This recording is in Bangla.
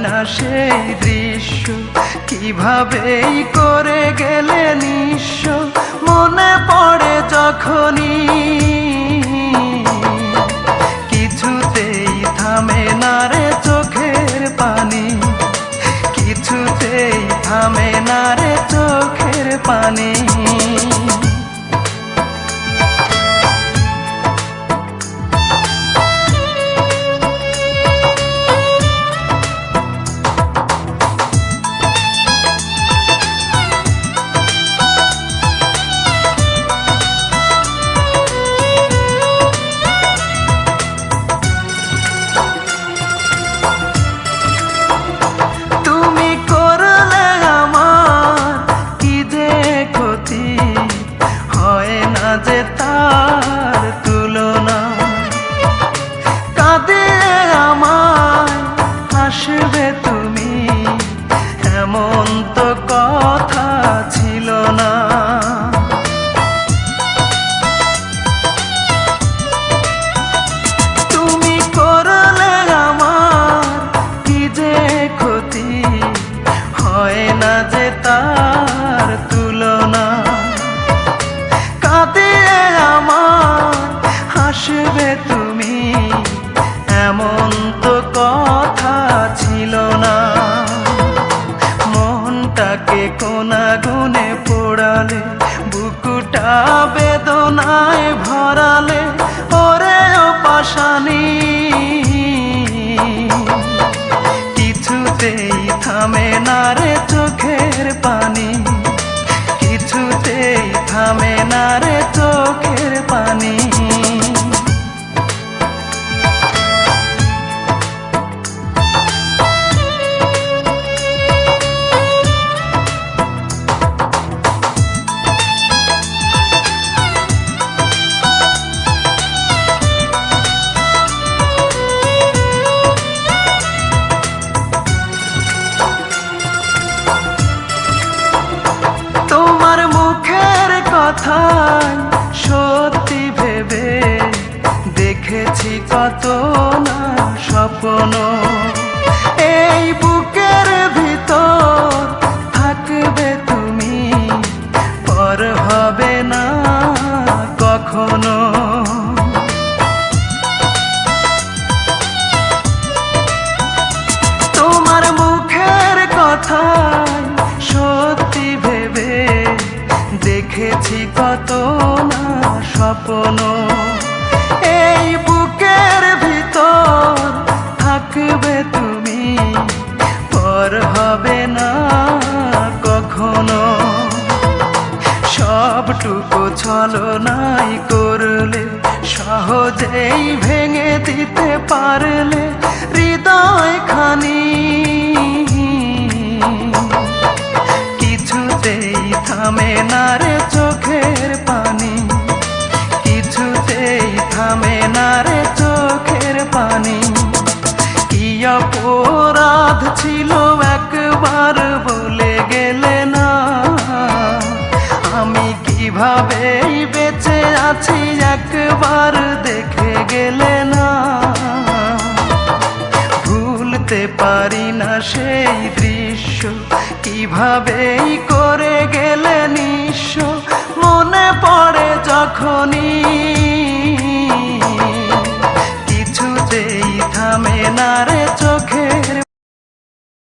না সেই দৃশ্য, কিভাবেই করে গেলে নিঃস্ব। মনে পড়ে যখনই কিছুতেই থামে না রে চোখের পানি, কিছুতেই থামে না রে চোখের পানি। যে তার তুলনা, কাঁদিয়ে আমায় হাসবে তুমি, এমন তো কথা ছিল না। তুমি করলে আমার কি যে ক্ষতি, হয় না যে তার তুলনা। কাঁদিয়ে আমার হাসবে তুমি, এমন তো কথা ছিল না। মনটাকে কোনা গুনে পোড়ালে, বুকুটা বেদনায় ভরালে, ওরে ও পাশানি কিছুতেই থামে না রে চোখের পানি, কিছুতেই থামে না রে চোখের পানি। তোমার মুখের কথাই সত্যি ভেবে দেখেছি কত না স্বপ্ন। এই বুকের ভিতর থাকবে তুমি, পর হবে না কখনো। তোমার মুখের কথাই সত্যি ভেবে দেখেছি কত না স্বপ্ন। এই বুকের ভিতর থাকবে তুমি, পর হবে না কখনো। সবটুকু ছলনাই করলে, সহজেই ভেঙে দিতে পারলে হৃদয় খানি। কিছুতেই থামে না রে চোখের পানি, কিছুতেই থামে না রে চোখের পানি। কি অপরাধ ছিল একবার বলে গেলে না, আমি কিভাবেই বেঁচে আছি একবার দেখে গেলে না। ভুলতে পারি না সেই দৃশ্য, কিভাবেই